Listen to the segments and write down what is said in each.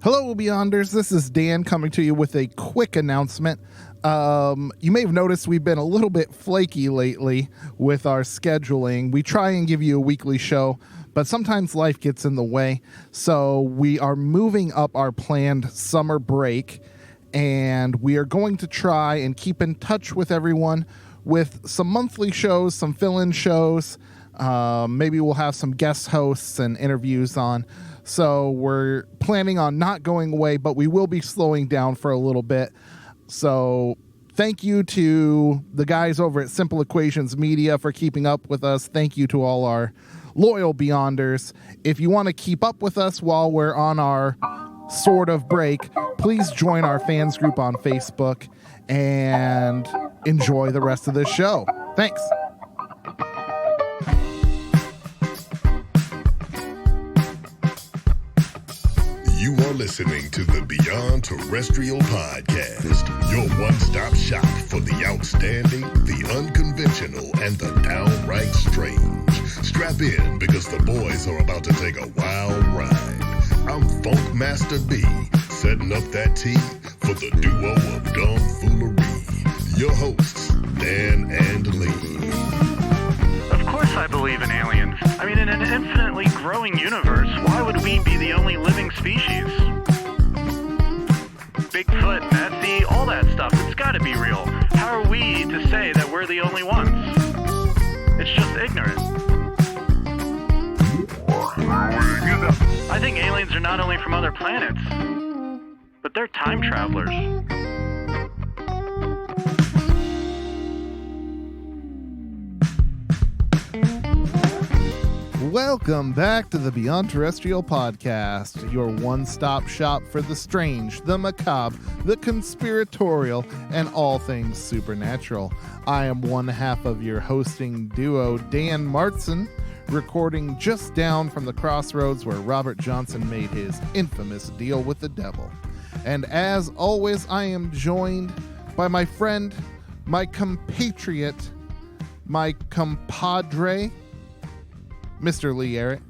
Hello, Beyonders. This is Dan coming to you with a quick announcement. You may have noticed we've been a little bit flaky lately with our scheduling. We try and give you a weekly show, but sometimes life gets in the way. So we are moving up our planned summer break, and we are going to try and keep in touch with everyone with some monthly shows, some fill-in shows. Maybe we'll have some guest hosts and interviews on. So we're planning on not going away, but we will be slowing down for a little bit. So thank you to the guys over at Simple Equations Media for keeping up with us. Thank you to all our loyal Beyonders. If you want to keep up with us while we're on our sort of break, please join our fans group on Facebook and enjoy the rest of this show. Thanks. You are listening to the Beyond Terrestrial Podcast, your one-stop shop for the outstanding, the unconventional, and the downright strange. Strap in because the boys are about to take a wild ride. I'm Funk Master B, setting up that tea for the duo of Dumbfoolery. Your hosts, Dan and Lee. Of course I believe in aliens. I mean, in an infinitely growing universe, why would we be the only living species? Bigfoot, Nessie, all that stuff, it's gotta be real. How are we to say that we're the only ones? It's just ignorant. I think aliens are not only from other planets, but they're time travelers. Welcome back to the Beyond Terrestrial Podcast, your one-stop shop for the strange, the macabre, the conspiratorial, and all things supernatural. I am one half of your hosting duo, Dan Martson, recording just down from the crossroads where Robert Johnson made his infamous deal with the devil. And as always, I am joined by my friend, my compatriot, my compadre, Mr. Lee Eric.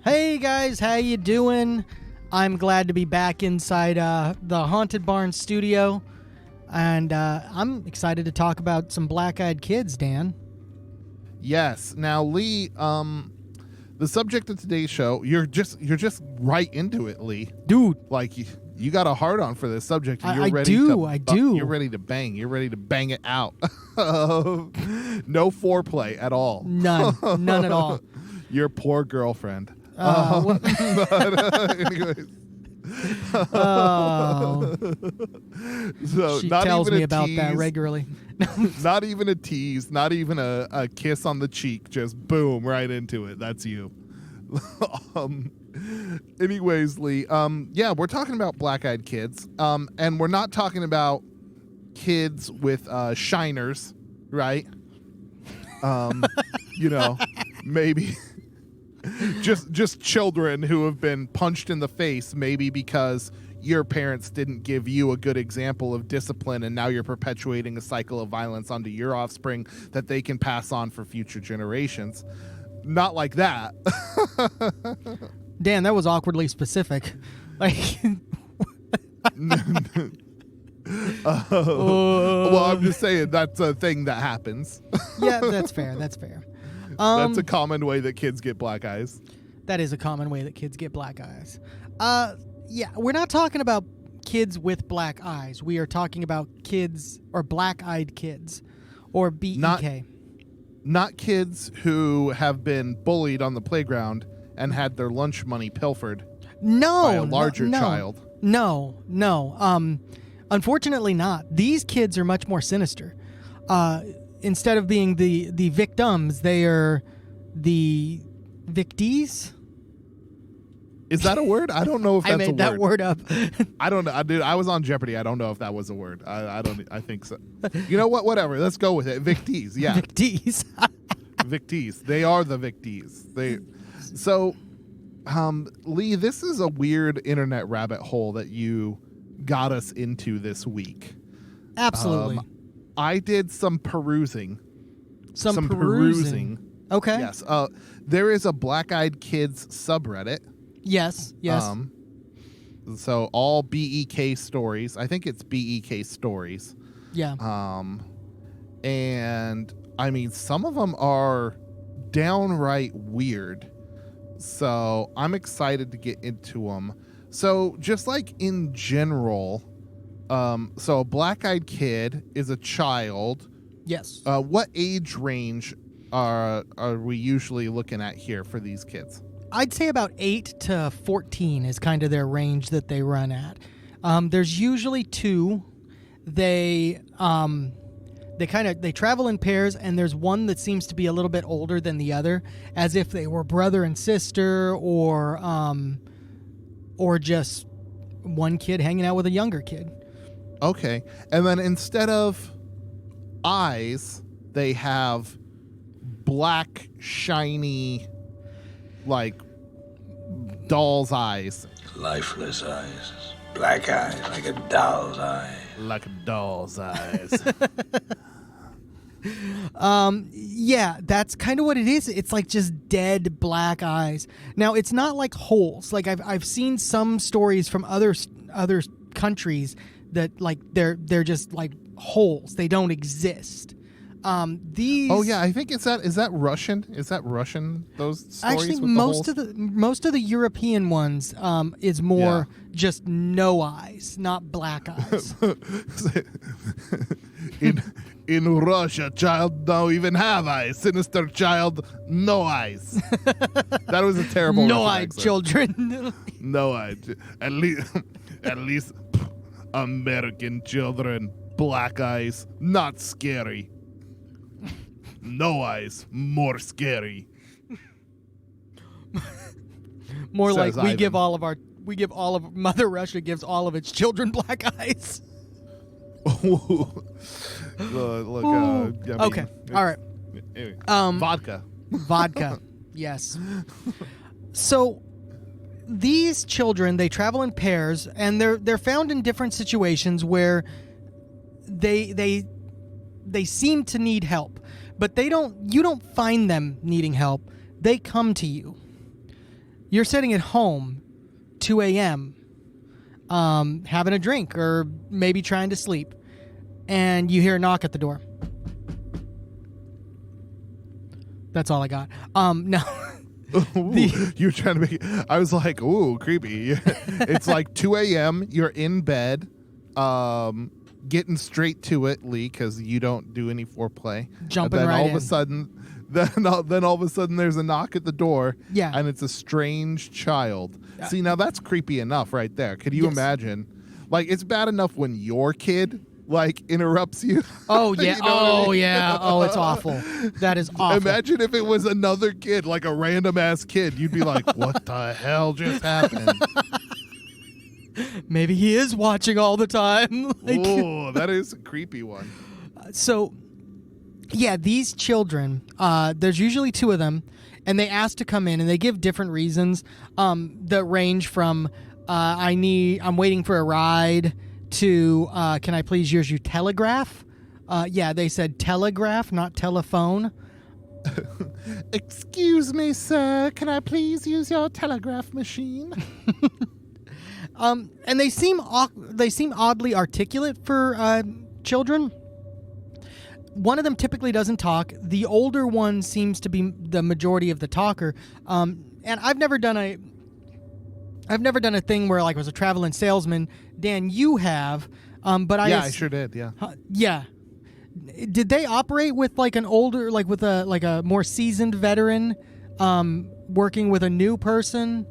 Hey guys, how you doing? I'm glad to be back inside the Haunted Barn studio, and I'm excited to talk about some black-eyed kids, Dan. Yes. Now, Lee, the subject of today's show, you're just right into it, Lee. Dude. Like, you got a hard on for this subject. And I do. You're ready to bang. You're ready to bang it out. No foreplay at all. None at all. Your poor girlfriend. Anyways. Oh. So she not tells even me a about tease, that regularly. Not even a tease, not even a kiss on the cheek, just boom, right into it. That's you. Anyways, Lee, yeah, we're talking about black-eyed kids, and we're not talking about kids with shiners, right? You know, maybe just children who have been punched in the face, maybe because your parents didn't give you a good example of discipline, and now you're perpetuating a cycle of violence onto your offspring that they can pass on for future generations. Not like that. Dan, that was awkwardly specific. Like, well, I'm just saying that's a thing that happens. Yeah, that's fair. That's a common way that kids get black eyes. That is a common way that kids get black eyes. Yeah, we're not talking about kids with black eyes. We are talking about kids or black-eyed kids, or BEK. Not kids who have been bullied on the playground and had their lunch money pilfered by a larger child. No. Unfortunately not. These kids are much more sinister. Instead of being the victims, they are the victies. Is that a word? I don't know if that's a word. I made that word up. I don't know. Dude, I was on Jeopardy. I don't know if that was a word. I think so. You know what? Whatever. Let's go with it. Victies. Yeah. Victies. Victies. They are the victies. So, Lee, this is a weird internet rabbit hole that you got us into this week. Absolutely. I did some perusing. Some perusing. Okay. Yes. There is a Black Eyed Kids subreddit. Yes. So all BEK stories. I think it's BEK stories. Yeah. And I mean, some of them are downright weird. So I'm excited to get into them. So just like in general, so a black-eyed kid is a child. Yes. What age range are we usually looking at here for these kids? I'd say about 8 to 14 is kind of their range that they run at. There's usually two. They travel in pairs, and there's one that seems to be a little bit older than the other, as if they were brother and sister, or just one kid hanging out with a younger kid. Okay. And then instead of eyes, they have black, shiny, like doll's eyes. Lifeless eyes. Black eyes, like a doll's eye. Like a doll's eyes. Yeah, that's kind of what it is. It's like just dead black eyes. Now, it's not like holes. Like I've seen some stories from other countries that like they're just like holes. They don't exist. These. Oh yeah, I think is that Russian? Is that Russian? Those stories actually with most of the European ones is more just no eyes, not black eyes. in Russia, child don't even have eyes. Sinister child, no eyes. That was a terrible. No Russian eyed accent. children. No eyes. At least American children, black eyes, not scary. No eyes, more scary. More Says like Ivan. Mother Russia gives all of its children black eyes. Look, Okay. All right. Anyway, Um, vodka. Vodka. Yes. So these children, they travel in pairs, and they're found in different situations where they seem to need help, but you don't find them needing help. They come to you. You're sitting at home, 2 a.m., having a drink or maybe trying to sleep, and you hear a knock at the door. That's all I got. No. You're trying to make. I was like, ooh, creepy. It's like 2 a.m. You're in bed, getting straight to it, Lee, because you don't do any foreplay. Jumping and then right all in. of a sudden, then all of a sudden, there's a knock at the door. Yeah. And it's a strange child. See, now that's creepy enough, right there. Could you Yes. imagine? Like, it's bad enough when your kid like interrupts you. Oh yeah. You know what I Oh mean? yeah. Oh, it's awful. That is awful. Imagine if it was another kid, like a random ass kid. You'd be like, what the hell just happened? Maybe he is watching all the time. Oh, that is a creepy one. So, yeah, these children, there's usually two of them, and they ask to come in, and they give different reasons that range from I'm waiting for a ride to can I please use your telegraph? Yeah, they said telegraph, not telephone. Excuse me, sir. Can I please use your telegraph machine? And they seem oddly articulate for children. One of them typically doesn't talk. The older one seems to be the majority of the talker. And I've never done a thing where like I was a traveling salesman. Dan, you have, but I sure did. Yeah. Yeah. Did they operate with like an older, like with a more seasoned veteran, working with a new person?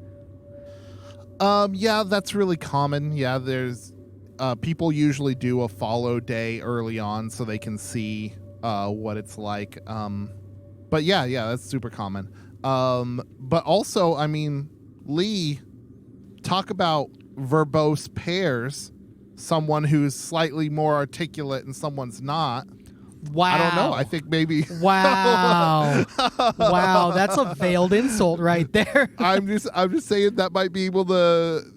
Yeah, that's really common. Yeah, there's people usually do a follow day early on so they can see what it's like. But yeah, that's super common. But also, I mean, Lee, talk about verbose pairs. Someone who's slightly more articulate and someone's not. Wow. I don't know. I think maybe. Wow. Wow. That's a veiled insult right there. I'm just saying that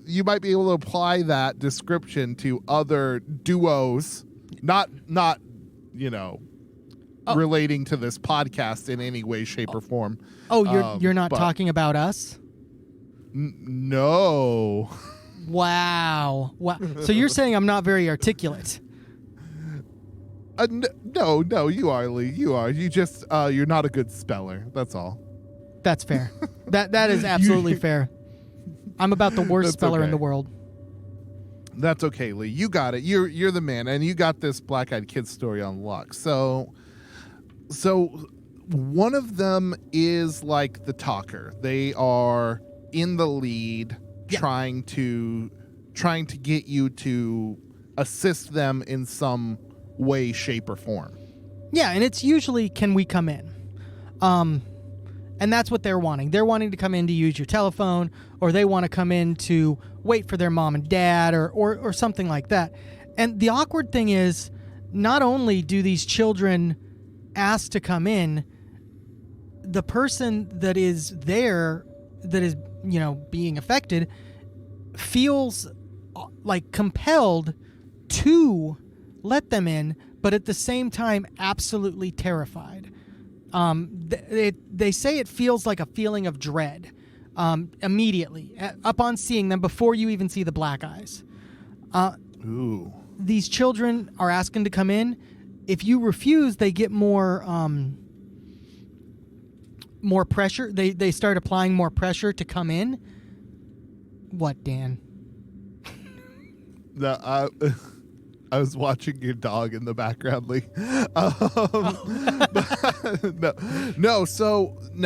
you might be able to apply that description to other duos, not relating to this podcast in any way, shape, or form. Oh, you're not talking about us? No. Wow. So you're saying I'm not very articulate? No, you are, Lee. You are. You just you're not a good speller. That's all. That's fair. That is absolutely fair. I'm about the worst speller in the world. That's okay, Lee. You got it. You're the man, and you got this black-eyed kid story on lock. So one of them is like the talker. They are in the lead, trying to get you to assist them in some way, shape, or form. Yeah, and it's usually, can we come in? And that's what they're wanting. They're wanting to come in to use your telephone, or they want to come in to wait for their mom and dad, or something like that. And the awkward thing is, not only do these children ask to come in, the person that is there, that is, being affected, feels like compelled to let them in, but at the same time absolutely terrified. They say it feels like a feeling of dread immediately upon seeing them, before you even see the black eyes. Ooh. These children are asking to come in. If you refuse, they get more pressure. They start applying more pressure to come in. What, Dan? I was watching your dog in the background, Lee. No,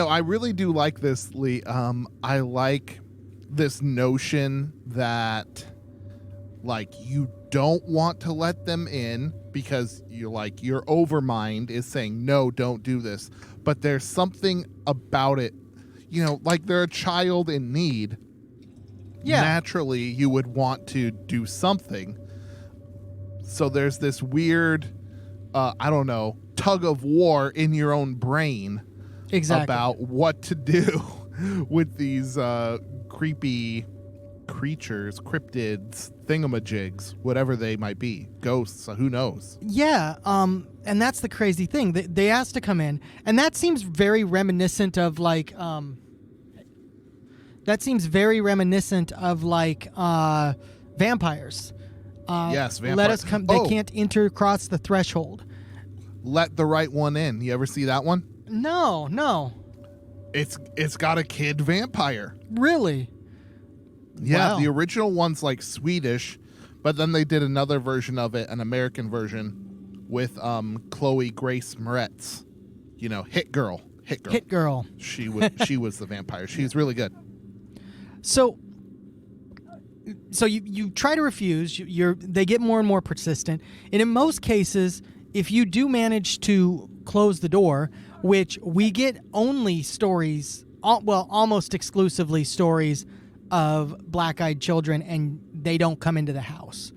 I really do like this, Lee. I like this notion that, like, you don't want to let them in because you're like, your overmind is saying, no, don't do this. But there's something about it, like they're a child in need. Yeah. Naturally, you would want to do something. So there's this weird, tug of war in your own brain about what to do with these creepy creatures, cryptids, thingamajigs, whatever they might be, ghosts, who knows? Yeah, and that's the crazy thing. They asked to come in, and that seems very reminiscent of vampires. Yes, vampires. Let us come. They can't enter across the threshold. Let the right one in. You ever see that one? No. It's got a kid vampire. Really? Yeah, wow. The original one's like Swedish, but then they did another version of it, an American version, with Chloe Grace Moretz. Hit Girl. Hit Girl. She was the vampire. She's really good. So you try to refuse. They get more and more persistent, and in most cases, if you do manage to close the door, which we get only stories, almost exclusively stories of black-eyed children, and they don't come into the house.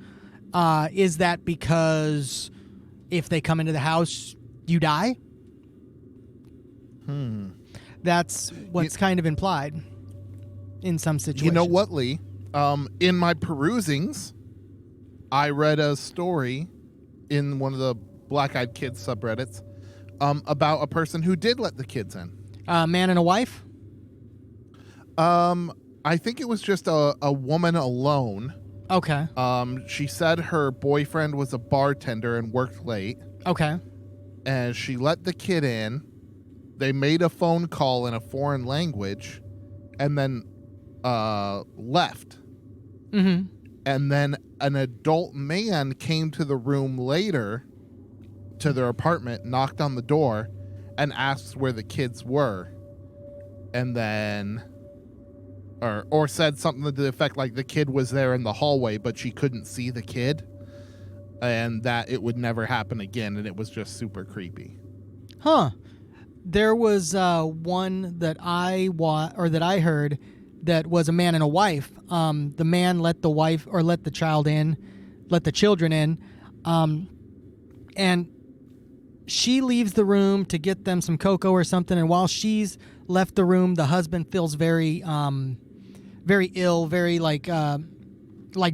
Is that because if they come into the house, you die? That's what's kind of implied in some situations. You know what, Lee? In my perusings, I read a story in one of the Black-Eyed Kids subreddits about a person who did let the kids in. A man and a wife? I think it was just a woman alone. Okay. She said her boyfriend was a bartender and worked late. Okay. And she let the kid in. They made a phone call in a foreign language and then left. Mm-hmm. And then an adult man came to the room later, to their apartment, knocked on the door, and asked where the kids were. And then... Or said something to the effect like the kid was there in the hallway, but she couldn't see the kid, and that it would never happen again, and it was just super creepy. Huh. There was one that I heard that was a man and a wife. The man let the children in, and she leaves the room to get them some cocoa or something, and while she's left the room, the husband feels very ill, very like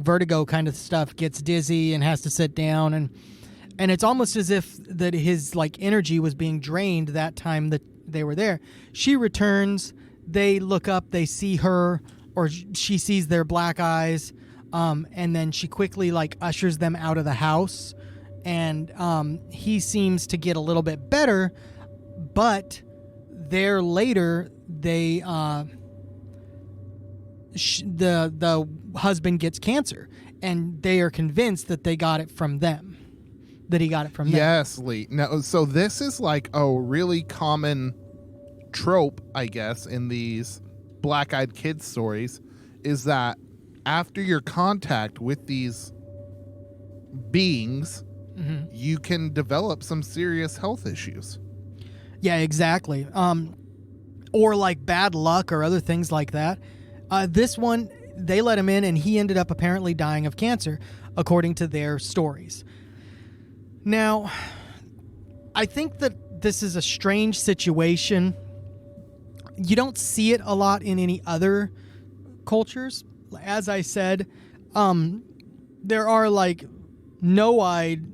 vertigo kind of stuff, gets dizzy and has to sit down, and it's almost as if that his like energy was being drained that time that they were there. She returns, they look up, they see her, or she sees their black eyes, And then she quickly like ushers them out of the house, and he seems to get a little bit better, but there later they the husband gets cancer, and they are convinced that they got it from them. That he got it from them. Yes, Lee. Now, so this is like a really common trope, I guess, in these black-eyed kids stories, is that after your contact with these beings, you can develop some serious health issues. Yeah, exactly. Or like bad luck or other things like that. This one, they let him in, and he ended up apparently dying of cancer, according to their stories. Now, I think that this is a strange situation. You don't see it a lot in any other cultures. As I said, there are like no-eyed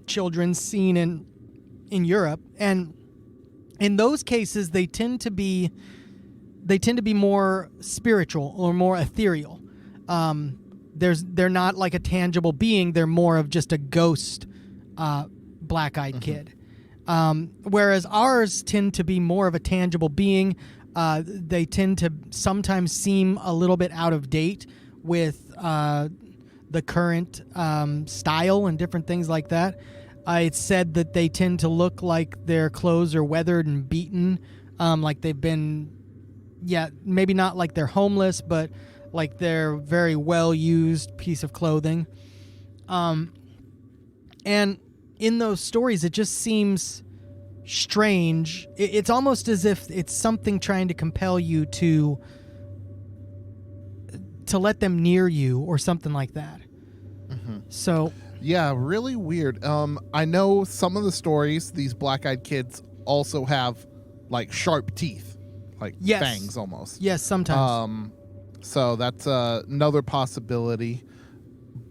children seen in Europe, and in those cases they tend to be more spiritual or more ethereal. They're not like a tangible being. They're more of just a ghost black-eyed kid. Whereas ours tend to be more of a tangible being. They tend to sometimes seem a little bit out of date with the current style and different things like that. It's said that they tend to look like their clothes are weathered and beaten, like they've been, maybe not like they're homeless, but like they're very well-used piece of clothing. And in those stories, it just seems strange. It's almost as if it's something trying to compel you to let them near you or something like that. So yeah, really weird. I know some of the stories, these black-eyed kids also have like sharp teeth, like fangs almost. Yes, sometimes. So that's another possibility.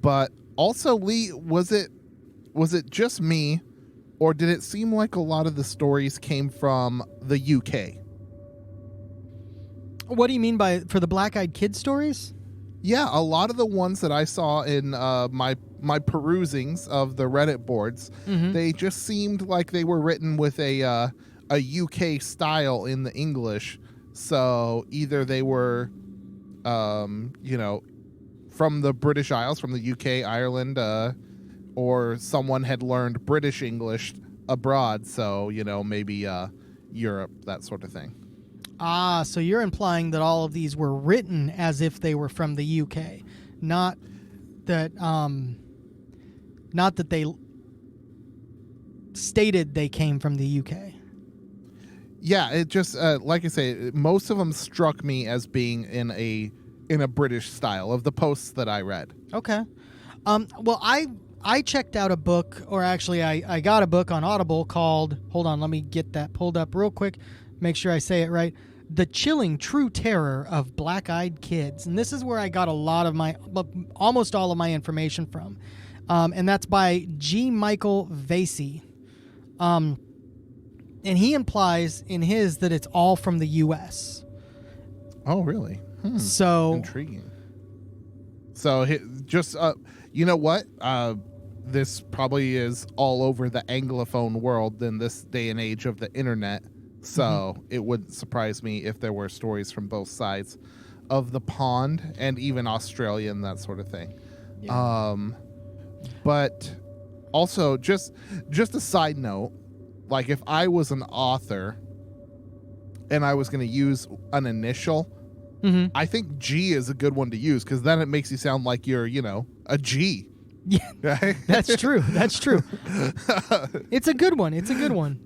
But also, Lee, was it just me, or did it seem like a lot of the stories came from the UK? What do you mean for the black-eyed kid stories? Yeah, a lot of the ones that I saw in my perusings of the Reddit boards, they just seemed like they were written with a UK style in the English. So either they were, from the British Isles, from the UK, Ireland, or someone had learned British English abroad. So, maybe Europe, that sort of thing. Ah, so you're implying that all of these were written as if they were from the UK, not that they stated they came from the UK. Yeah, it just like I say, most of them struck me as being in a British style of the posts that I read. Okay. Well, I checked out a book, or actually I got a book on Audible called, hold on, let me get that pulled up real quick. Make sure I say it right. The Chilling True Terror of Black-Eyed Kids. And this is where I got almost all of my information from. And that's by G. Michael Vasey. And he implies in his that it's all from the U.S. Oh, really? So intriguing. So just, you know what? This probably is all over the Anglophone world in this day and age of the internet. So it wouldn't surprise me if there were stories from both sides of the pond, and even Australia and that sort of thing. Yeah. But also, just a side note, like if I was an author and I was going to use an initial, I think G is a good one to use, because then it makes you sound like you're, a G. Yeah, right? That's true. That's true. It's a good one. It's a good one.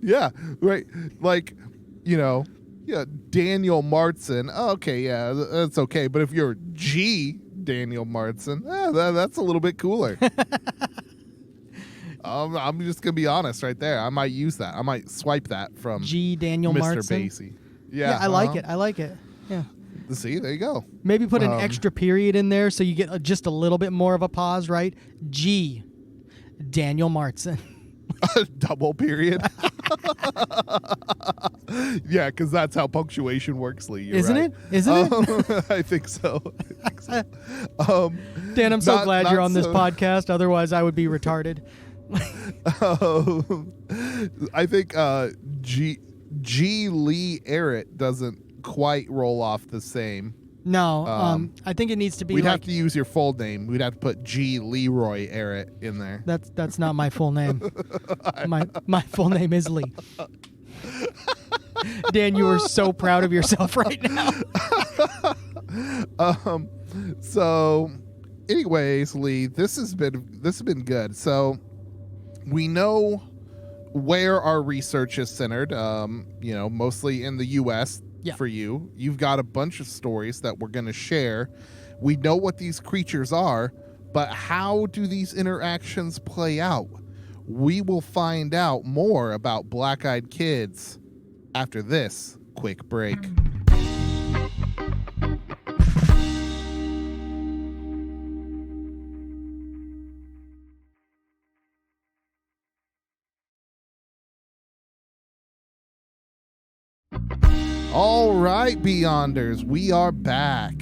Yeah, right. Like, Daniel Martson. Oh, okay, yeah, that's okay. But if you're G. Daniel Martson, that's a little bit cooler. I'm just gonna be honest right there. I might use that. I might swipe that from G. Daniel Mr. Martson. Basie. Yeah, I like it. I like it. Yeah. See, there you go. Maybe put an extra period in there so you get just a little bit more of a pause, right? G. Daniel Martson. Double period. Yeah, because that's how punctuation works, Lee. You're Isn't right. it? Isn't it? I think so. Dan, I'm so not- glad not you're on this so- podcast. Otherwise, I would be retarded. I think G. Lee Arrett doesn't quite roll off the same. No, I think it needs to be. We'd like, have to use your full name. We'd have to put G. Leroy Arrett in there. That's not my full name. My full name is Lee. Dan, you are so proud of yourself right now. So, anyways, Lee, this has been good. So, we know where our research is centered. Mostly in the U.S. Yeah. For you, you've got a bunch of stories that we're going to share. We know what these creatures are, but how do these interactions play out? We will find out more about black-eyed kids after this quick break. All right, Beyonders, we are back.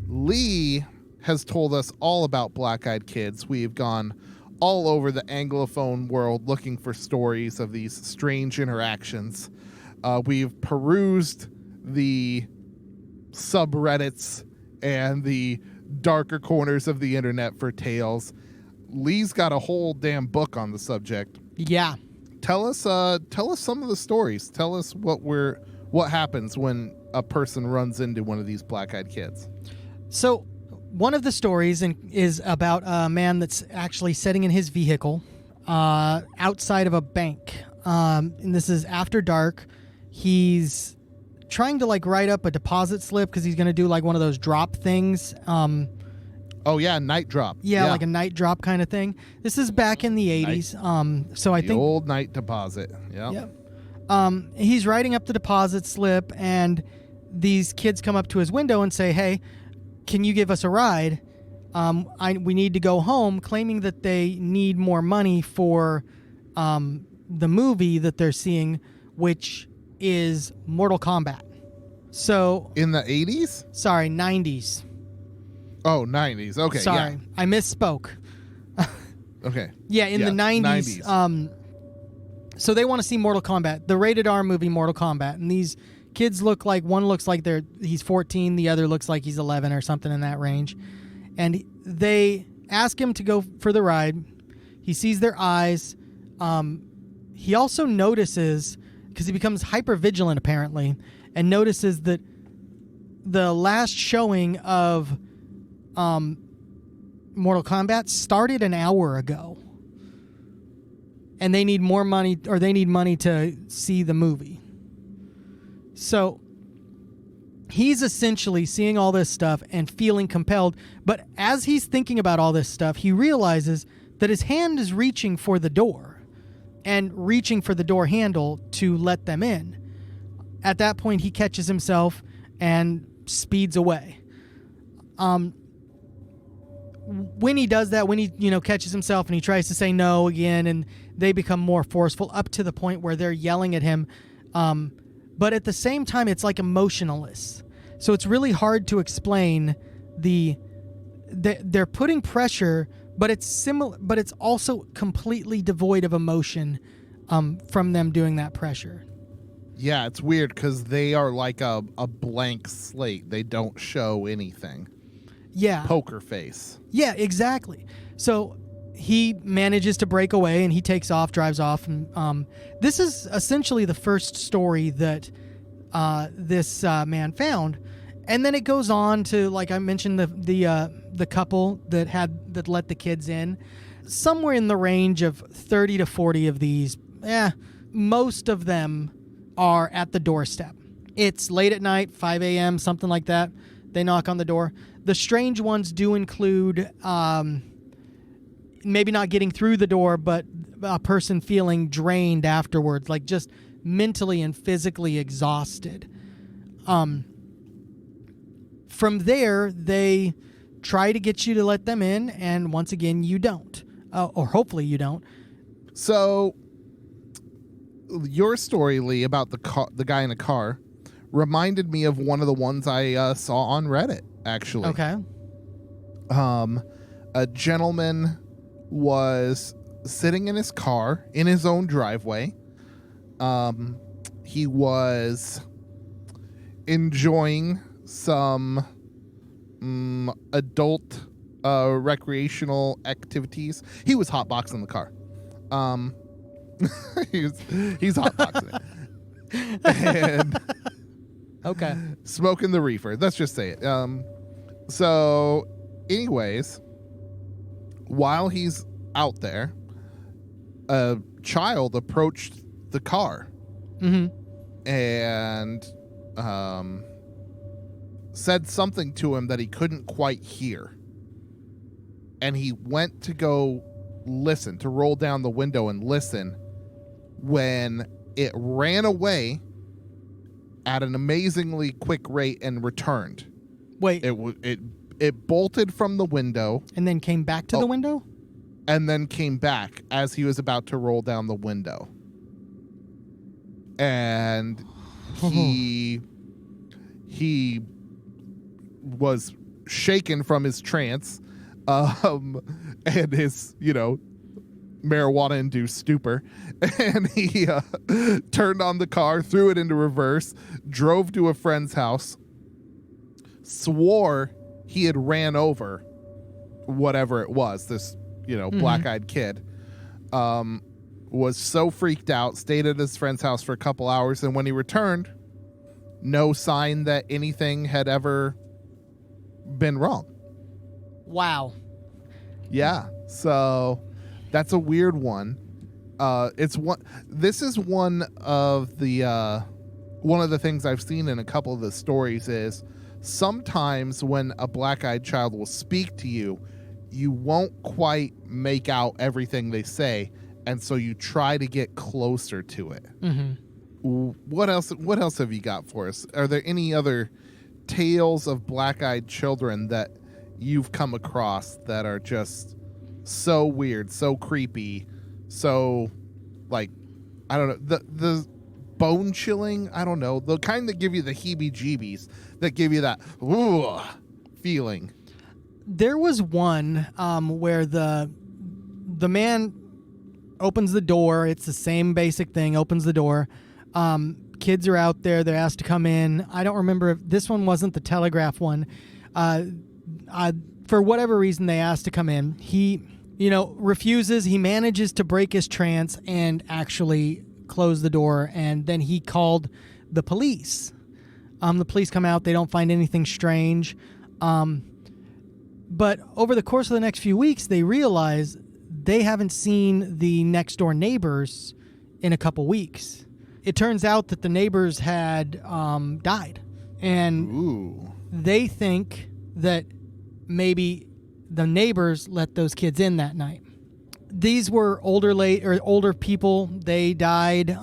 Lee has told us all about black-eyed kids. We've gone all over the Anglophone world looking for stories of these strange interactions. We've perused the subreddits and the darker corners of the internet for tales. Lee's got a whole damn book on the subject. Yeah. Tell us some of the stories. Tell us what happens when a person runs into one of these black-eyed kids. So one of the stories is about a man that's actually sitting in his vehicle outside of a bank. And this is after dark. He's trying to write up a deposit slip because he's going to do one of those drop things. Oh yeah, night drop. Yeah, like a night drop kind of thing. This is back in the 80s. So I the think old night deposit. Yeah. Yep. He's writing up the deposit slip, and these kids come up to his window and say, "Hey, can you give us a ride? We need to go home," claiming that they need more money for the movie that they're seeing, which is Mortal Kombat. So in the 80s? Sorry, 90s. Oh, 90s. Okay. Sorry, Yeah. I misspoke. Okay. Yeah, in the 90s. So they want to see Mortal Kombat, the rated R movie Mortal Kombat, and these kids one looks like he's 14, the other looks like he's 11 or something in that range, and they ask him to go for the ride. He sees their eyes. He also notices, because he becomes hyper vigilant apparently, and notices that the last showing of Mortal Kombat started an hour ago. And they need more money, or they need money to see the movie. So he's essentially seeing all this stuff and feeling compelled. But as he's thinking about all this stuff, he realizes that his hand is reaching for the door and reaching for the door handle to let them in. At that point, he catches himself and speeds away. When he does that, when he catches himself and he tries to say no again, and they become more forceful up to the point where they're yelling at him. But at the same time, it's emotionless. So it's really hard to explain they're putting pressure, but it's similar, but it's also completely devoid of emotion from them doing that pressure. Yeah, it's weird because they are like a blank slate. They don't show anything. Yeah. Poker face. Yeah, exactly. So he manages to break away and he takes off, drives off. And this is essentially the first story that this man found. And then it goes on to, like I mentioned, the couple that let the kids in. Somewhere in the range of 30 to 40 of these. Most of them are at the doorstep. It's late at night, 5 a.m., something like that. They knock on the door. The strange ones do include maybe not getting through the door, but a person feeling drained afterwards, like just mentally and physically exhausted. From there, they try to get you to let them in, and once again, you don't. Or hopefully you don't. So your story, Lee, about the guy in a car reminded me of one of the ones I saw on Reddit, actually. Okay. A gentleman was sitting in his car in his own driveway. He was enjoying some adult recreational activities. He was hotboxing the car. He's hotboxing it. And Okay. smoking the reefer. Let's just say it. So anyways, while he's out there, a child approached the car and said something to him that he couldn't quite hear. And he went to go listen, to roll down the window and listen, when it ran away at an amazingly quick rate and returned. Wait. It bolted from the window And then came back to the window? and then came back as he was about to roll down the window. And he was shaken from his trance and his, marijuana-induced stupor. And he turned on the car, threw it into reverse, drove to a friend's house, swore he had ran over whatever it was, this, black-eyed kid, was so freaked out, stayed at his friend's house for a couple hours, and when he returned, no sign that anything had ever been wrong. Wow. Yeah, so that's a weird one. This is one of the things I've seen in a couple of the stories is sometimes when a black-eyed child will speak to you, you won't quite make out everything they say, and so you try to get closer to it. What else have you got for us? Are there any other tales of black-eyed children that you've come across that are just so weird, so creepy, so, like, I don't know, the bone chilling, I don't know, the kind that give you the heebie-jeebies, that give you that ooh feeling? There was one where the man opens the door. It's the same basic thing. Opens the door. Kids are out there. They're asked to come in. I don't remember if this one wasn't the Telegraph one. For whatever reason, they asked to come in. He, refuses. He manages to break his trance and actually close the door. And then he called the police. The police come out. They don't find anything strange. But over the course of the next few weeks, they realize they haven't seen the next door neighbors in a couple weeks. It turns out that the neighbors had died. And they think that maybe the neighbors let those kids in that night. These were older people. They died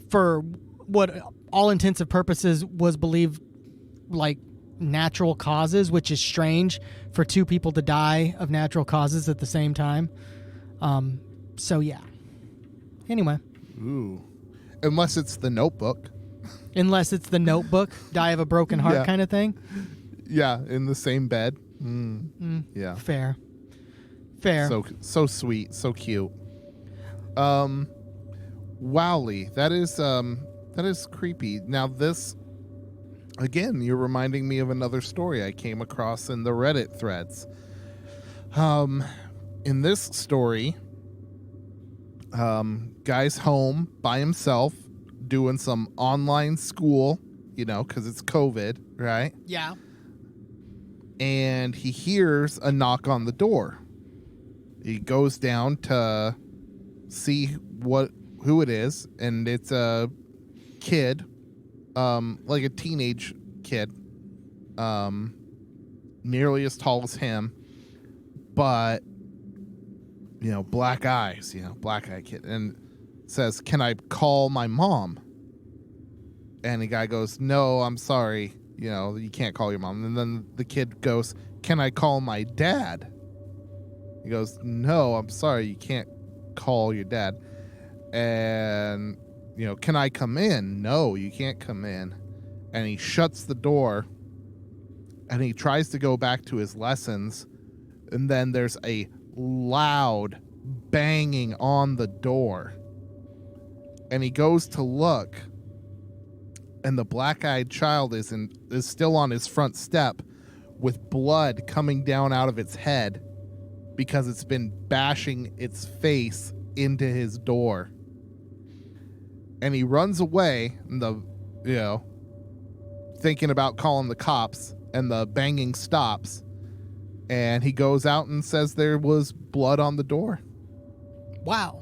for what all intents and purposes was believed like natural causes, which is strange for two people to die of natural causes at the same time. So yeah. Anyway. Ooh. Unless it's The Notebook. Unless it's The Notebook, die of a broken heart kind of thing. Yeah, in the same bed. Yeah. Fair. So sweet, so cute. Wowly, that is creepy. Now this, again, you're reminding me of another story I came across in the Reddit threads. In this story, guy's home by himself doing some online school, because it's COVID, right? Yeah. And he hears a knock on the door. He goes down to see who it is, and it's a kid, like a teenage kid, nearly as tall as him, but black eyes, black-eyed kid, and says, "Can I call my mom?" And the guy goes, "No, I'm sorry, you can't call your mom." And then the kid goes, "Can I call my dad?" He goes, "No, I'm sorry, you can't call your dad." and, can I come in? No, you can't come in. And he shuts the door, and he tries to go back to his lessons, and then there's a loud banging on the door. And he goes to look, and the black-eyed child is still on his front step with blood coming down out of its head because it's been bashing its face into his door. And he runs away, and thinking about calling the cops, and the banging stops, and he goes out and says there was blood on the door. Wow.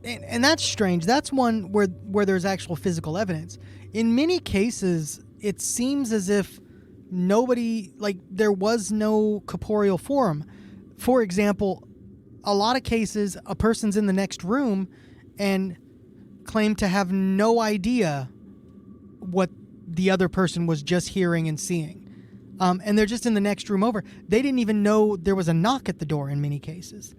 And that's strange. That's one where there's actual physical evidence. In many cases, it seems as if there was no corporeal form. For example, a lot of cases, a person's in the next room and claim to have no idea what the other person was just hearing and seeing. And they're just in the next room over. They didn't even know there was a knock at the door in many cases.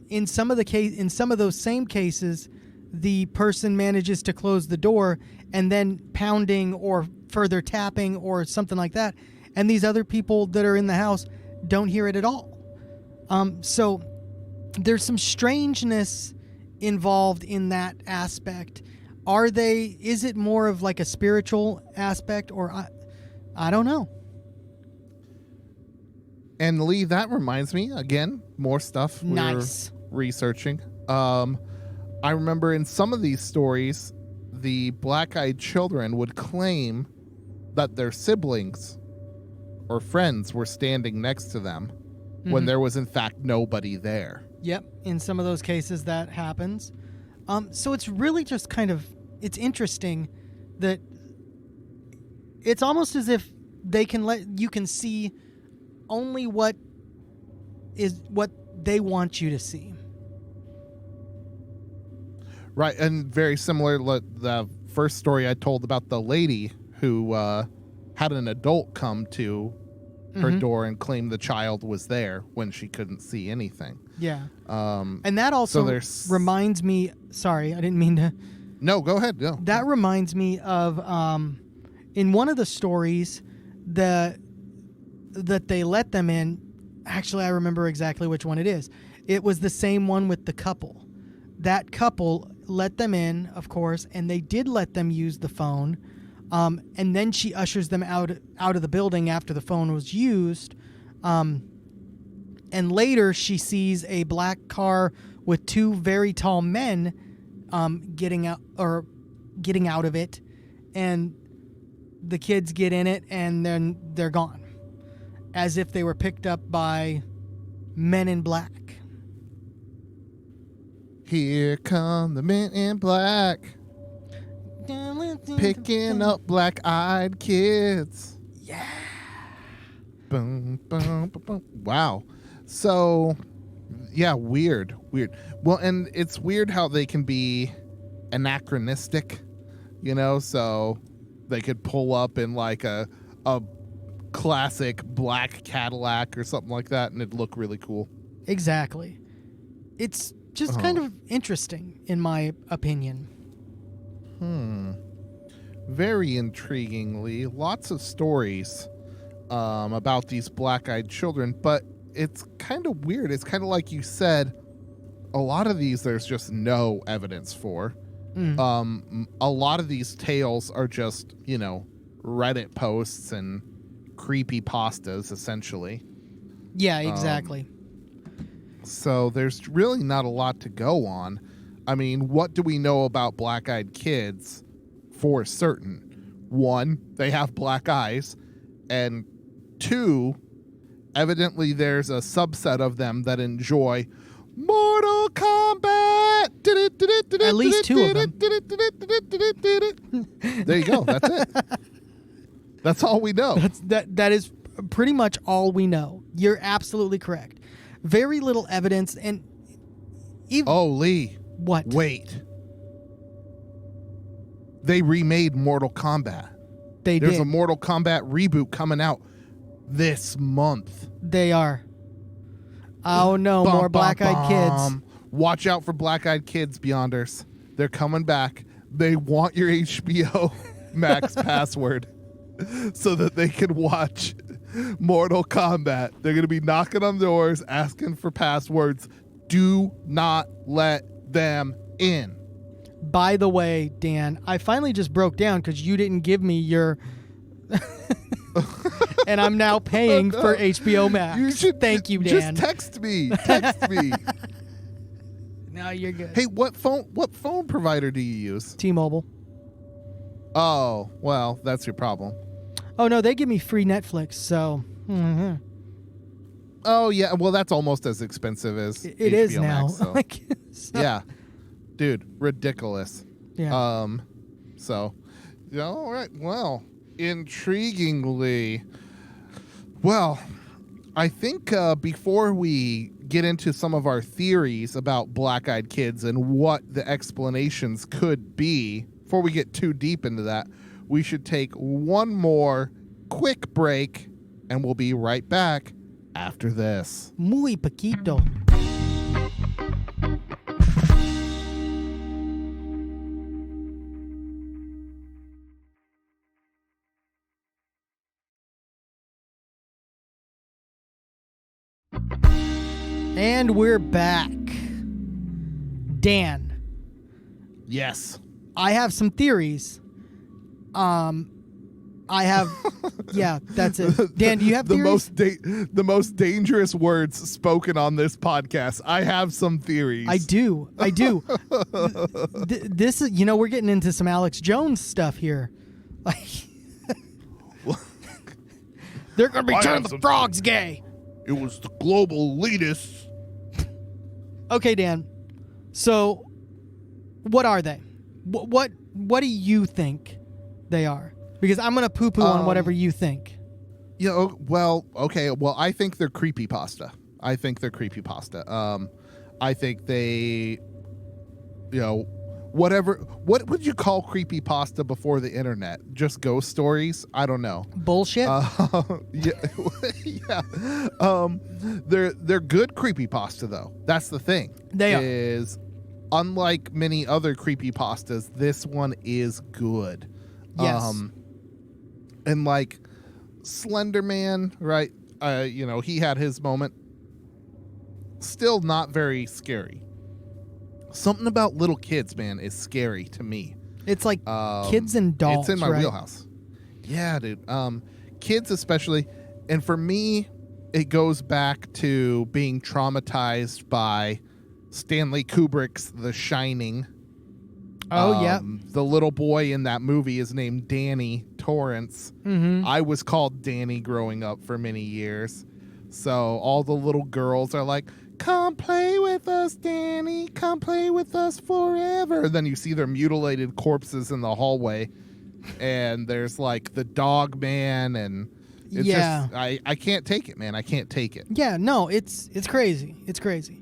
In some of those same cases, the person manages to close the door and then pounding or further tapping or something like that, and these other people that are in the house don't hear it at all. So there's some strangeness involved in that aspect. Is it more of like a spiritual aspect, or I don't know. And Lee, that reminds me, again, more stuff we're researching. I remember in some of these stories, the black-eyed children would claim that their siblings or friends were standing next to them when there was, in fact, nobody there. Yep, in some of those cases that happens. So it's really just it's interesting that it's almost as if you can see only what they want you to see. Right, and very similar to the first story I told about the lady who had an adult come to her door and claim the child was there when she couldn't see anything. Yeah. And that also reminds me... Sorry, I didn't mean to... No, go ahead. No. That reminds me of in one of the stories that they let them in. Actually, I remember exactly which one it is. It was the same one with the couple. That couple let them in, of course, and they did let them use the phone. And then she ushers them out of the building after the phone was used. And later she sees a black car with two very tall men getting out of it, and the kids get in it, and then they're gone, as if they were picked up by men in black. Here come the men in black, picking up black-eyed kids. Yeah. Boom, boom, boom, boom. Wow. So, yeah, weird. Well, and it's weird how they can be anachronistic, so they could pull up in like a classic black Cadillac or something like that, and it'd look really cool. Exactly. It's just kind of interesting, in my opinion. Very intriguingly, lots of stories about these black-eyed children, but it's kind of weird. It's kind of like you said, a lot of these there's just no evidence for. A lot of these tales are just, Reddit posts and creepypastas, essentially. Yeah, exactly. So there's really not a lot to go on. I mean, what do we know about black-eyed kids for certain? One, they have black eyes, and two, evidently there's a subset of them that enjoy Mortal Kombat. At least two of them. There you go. That's it. That's all we know. That is pretty much all we know. You're absolutely correct. Very little evidence, and even... Oh, Lee. What? Wait. They remade Mortal Kombat. There's There's a Mortal Kombat reboot coming out this month. They are. Oh no, more black-eyed kids. Watch out for black-eyed kids, Beyonders. They're coming back. They want your HBO Max password so that they can watch Mortal Kombat. They're going to be knocking on doors, asking for passwords. Do not let them in. By the way, Dan, I finally just broke down because you didn't give me your... and I'm now paying for HBO Max. You should Thank you, Dan. Just text me. Text me. No, you're good. Hey, what phone provider do you use? T-Mobile. Oh, well, that's your problem. Oh, no, they give me free Netflix, so... mhm. Oh, yeah, well, that's almost as expensive as It HBO is now. Max, so. Like, so- Yeah. Dude, ridiculous. Yeah. So, yeah, all right, well, intriguingly, well, I think before we get into some of our theories about black-eyed kids and what the explanations could be, before we get too deep into that, we should take one more quick break, and we'll be right back after this. Muy poquito. And we're back. Dan, Yes. I have some theories. I have, yeah, that's it. Dan, do you have theories? The most dangerous words spoken on this podcast. I have some theories. I do. This is, we're getting into some Alex Jones stuff here. Like, they're going to be I turning have the some frogs gay. It was the global elitists. Okay, Dan. So, what are they? What do you think they are? Because I'm going to poo-poo on whatever you think. Yeah, well, okay. Well, I think they're creepypasta. I think they, whatever. What would you call creepypasta before the internet? Just ghost stories? I don't know. Bullshit? Yeah. Yeah. They're good creepypasta, though. That's the thing. They are. Is unlike many other creepypastas, this one is good. Yes. And like Slender Man, right? He had his moment. Still not very scary. Something about little kids, man, is scary to me. It's like kids and dolls, It's in my right? wheelhouse. Yeah, dude. Kids especially. And for me, it goes back to being traumatized by Stanley Kubrick's The Shining. Oh, yeah. The little boy in that movie is named Danny Torrance. Mm-hmm. I was called Danny growing up for many years. So all the little girls are like, come play with us, Danny. Come play with us forever. Then you see their mutilated corpses in the hallway. And there's like the dog man. And it's just, I can't take it, man. I can't take it. Yeah, no, it's crazy. It's crazy.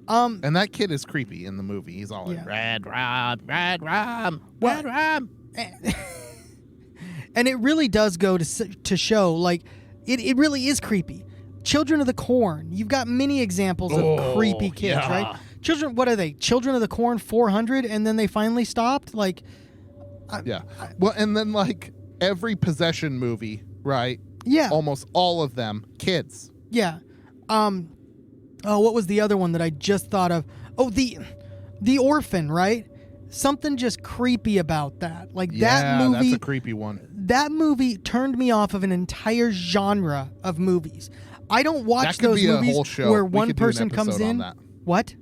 And that kid is creepy in the movie. He's all like, Red Rum, Red Rum, Red Rum. And it really does go to show, like, it really is creepy. Children of the Corn. You've got many examples of creepy kids, right? Children, what are they? Children of the Corn 400, and then they finally stopped? Like, Well, and then, like, every possession movie, right? Yeah. Almost all of them, kids. Yeah. Oh, what was the other one that I just thought of? Oh, the Orphan, right? Something just creepy about that. Like that movie. That's a creepy one. That movie turned me off of an entire genre of movies. I don't watch those movies where one person comes in. What?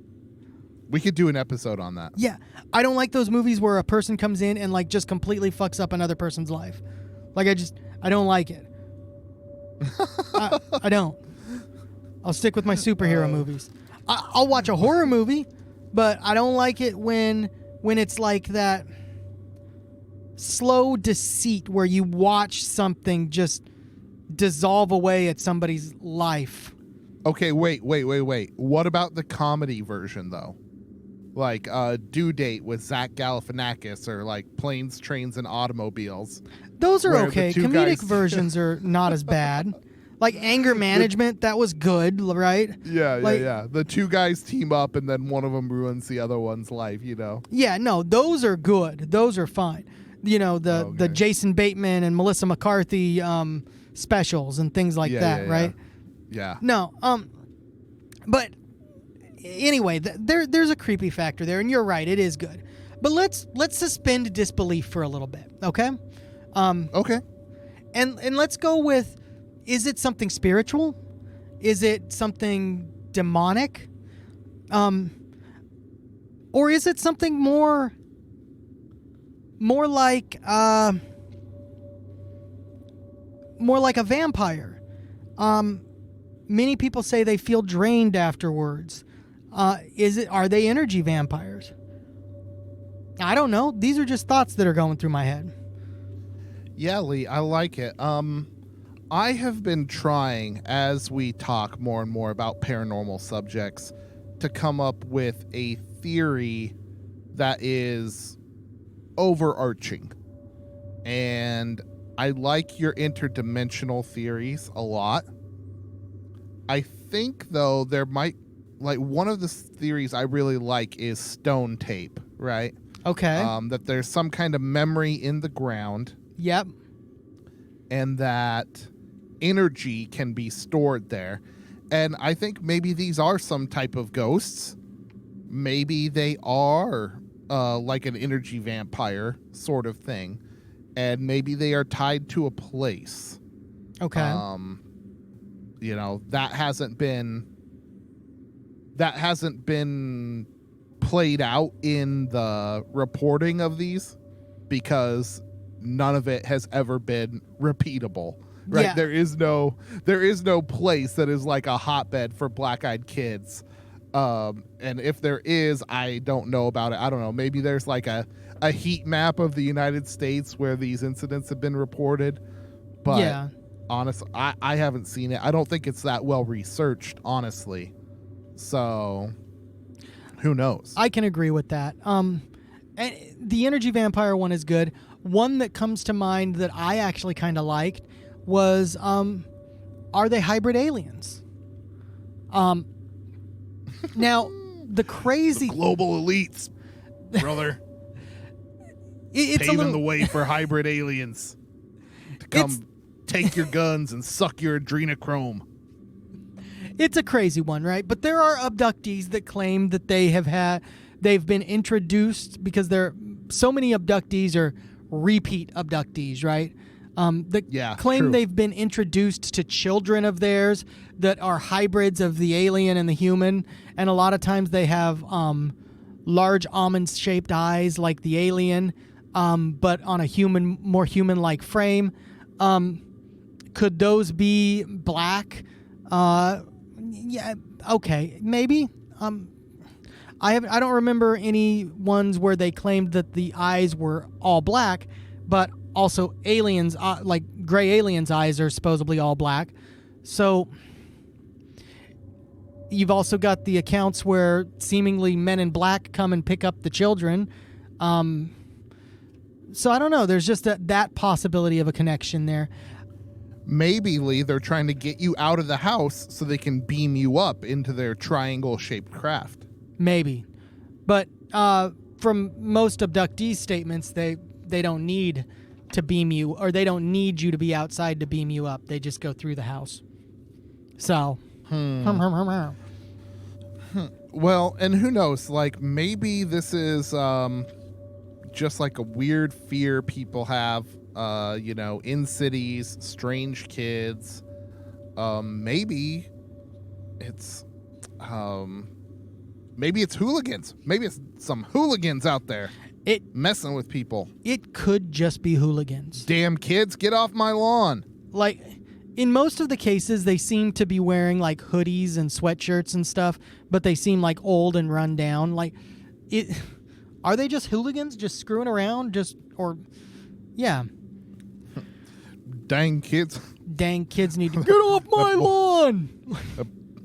We could do an episode on that. Yeah. I don't like those movies where a person comes in and like just completely fucks up another person's life. Like I don't like it. I don't. I'll stick with my superhero movies. I'll watch a horror movie, but I don't like it when it's like that slow deceit where you watch something just dissolve away at somebody's life. Okay, wait. What about the comedy version, though? Like Due Date with Zach Galifianakis, or like Planes, Trains, and Automobiles. Those are okay. Comedic versions are not as bad. Like anger management, that was good, right? Yeah, Like- yeah. The two guys team up, and then one of them ruins the other one's life. Yeah, no, those are good. Those are fine. The Okay. Jason Bateman and Melissa McCarthy specials and things like that, right? Yeah. No, but anyway, there's a creepy factor there, and you're right, it is good. But let's suspend disbelief for a little bit, okay? Okay. And let's go with, is it something spiritual? Is it something demonic? Or is it something more like a vampire? Many people say they feel drained afterwards. Are they energy vampires? I don't know. These are just thoughts that are going through my head. Yeah, Lee, I like it. I have been trying, as we talk more and more about paranormal subjects, to come up with a theory that is overarching. And I like your interdimensional theories a lot. I think, though, there might, like, one of the theories I really like is stone tape, right? Okay. That there's some kind of memory in the ground. Yep. And that energy can be stored there. And I think maybe these are some type of ghosts. Maybe they are like an energy vampire sort of thing. And maybe they are tied to a place. Okay. That hasn't been played out in the reporting of these, because none of it has ever been repeatable, right? Yeah. There is no place that is like a hotbed for black-eyed kids. And if there is, I don't know about it. I don't know. Maybe there's like a heat map of the United States where these incidents have been reported. But yeah. honestly, I haven't seen it. I don't think it's that well researched, honestly. So who knows? I can agree with that. And the energy vampire one is good. One that comes to mind that I actually kind of liked was, are they hybrid aliens? Now, the crazy... Global elites, brother. it's a Paving little... the way for hybrid aliens to come take your guns and suck your adrenochrome. It's a crazy one, right? But there are abductees that claim that they've been introduced, because so many abductees are repeat abductees, right? That claim true. they've been introduced to children of theirs that are hybrids of the alien and the human, and a lot of times they have large almond-shaped eyes like the alien, but on a more human-like frame. Could those be black? Yeah, okay, maybe. I don't remember any ones where they claimed that the eyes were all black, but also aliens, like gray aliens' eyes, are supposedly all black. So you've also got the accounts where seemingly men in black come and pick up the children. So I don't know. There's just that possibility of a connection there. Maybe, Lee, they're trying to get you out of the house so they can beam you up into their triangle-shaped craft. Maybe. But from most abductees' statements, they don't need to beam you, or they don't need you to be outside to beam you up. They just go through the house. So. Well, and who knows? Like, maybe this is just like a weird fear people have, in cities, strange kids. Maybe it's hooligans. Maybe it's some hooligans out there messing with people. It could just be hooligans. Damn kids, get off my lawn. Like, in most of the cases, they seem to be wearing like hoodies and sweatshirts and stuff, but they seem like old and run down. Like, are they just hooligans just screwing around? Yeah. Dang kids. Dang kids need to get off my lawn.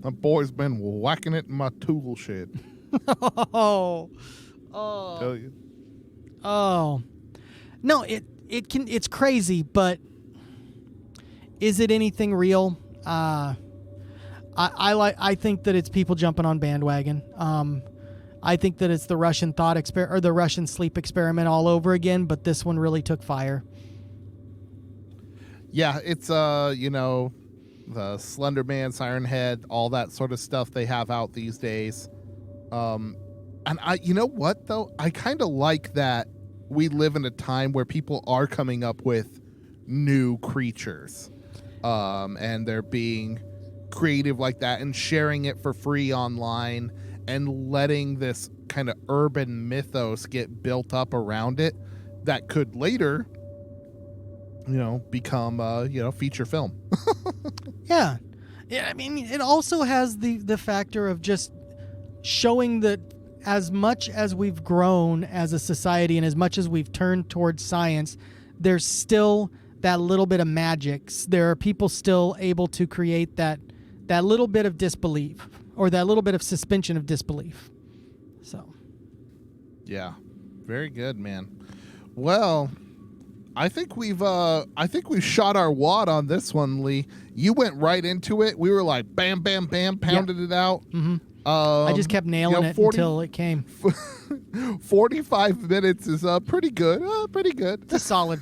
My boy's been whacking it in my tool shed. Oh. Tell you. Oh. No, it's crazy, but is it anything real? I think that it's people jumping on bandwagon. I think that it's the Russian thought or the Russian sleep experiment all over again, but this one really took fire. Yeah, it's the Slender Man, Siren Head, all that sort of stuff they have out these days. And you know what though? I kind of like that we live in a time where people are coming up with new creatures. And they're being creative like that and sharing it for free online and letting this kind of urban mythos get built up around it that could later, become feature film. Yeah. I mean, it also has the factor of just showing that as much as we've grown as a society and as much as we've turned towards science, there's still that little bit of magic. There are people still able to create that little bit of disbelief or that little bit of suspension of disbelief. So, yeah, very good, man. Well, I think we've shot our wad on this one, Lee. You went right into it. We were like bam, bam, bam, pounded it out. Mm-hmm. I just kept nailing it until it came. 45 minutes is pretty good. Pretty good. It's a solid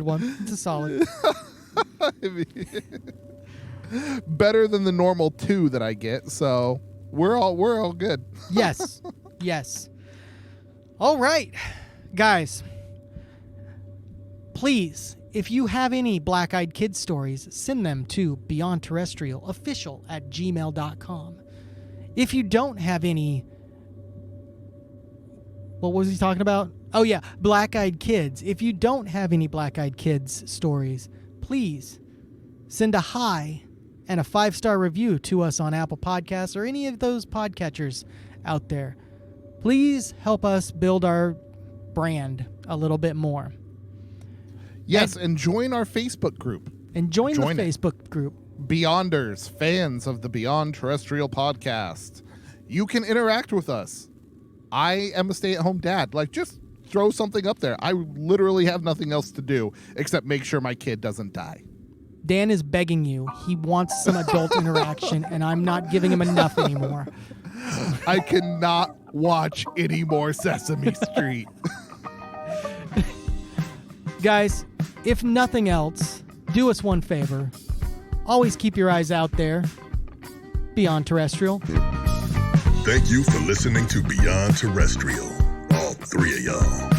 one. It's a solid. I mean, better than the normal 2 that I get. So we're all good. Yes. All right, guys. Please, if you have any Black-Eyed Kids stories, send them to beyondterrestrialofficial@gmail.com. If you don't have any... What was he talking about? Oh, yeah, Black-Eyed Kids. If you don't have any Black-Eyed Kids stories, please send a hi and a 5-star review to us on Apple Podcasts or any of those podcatchers out there. Please help us build our brand a little bit more. Yes, and join our Facebook group. And join the Facebook group. Beyonders, fans of the Beyond Terrestrial podcast. You can interact with us. I am a stay-at-home dad. Like, just throw something up there. I literally have nothing else to do except make sure my kid doesn't die. Dan is begging you. He wants some adult interaction, and I'm not giving him enough anymore. I cannot watch any more Sesame Street. Guys, if nothing else, do us one favor. Always keep your eyes out there. Beyond Terrestrial. Thank you for listening to Beyond Terrestrial, all 3 of y'all.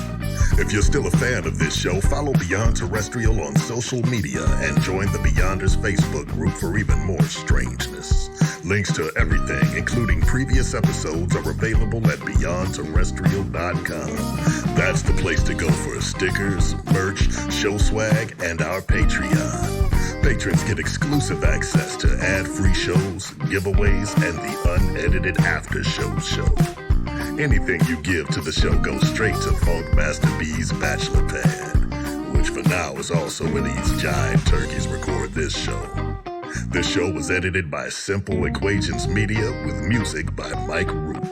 If you're still a fan of this show, follow Beyond Terrestrial on social media and join the Beyonders Facebook group for even more strangeness. Links to everything, including previous episodes, are available at beyondterrestrial.com. That's the place to go for stickers, merch, show swag, and our Patreon. Patrons get exclusive access to ad-free shows, giveaways, and the unedited after-show show. Anything you give to the show goes straight to Funk Master B's bachelor pad, which for now is also where these jive turkeys record this show. This show was edited by Simple Equations Media with music by Mike Root.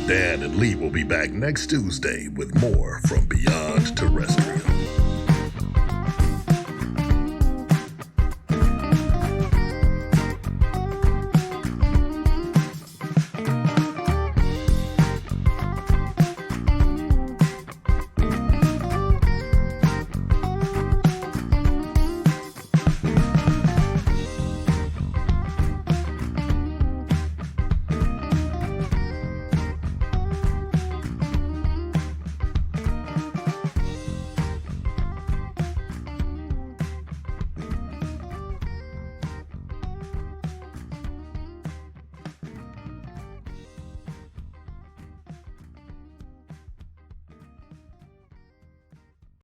Dan and Lee will be back next Tuesday with more from Beyond Terrestrial.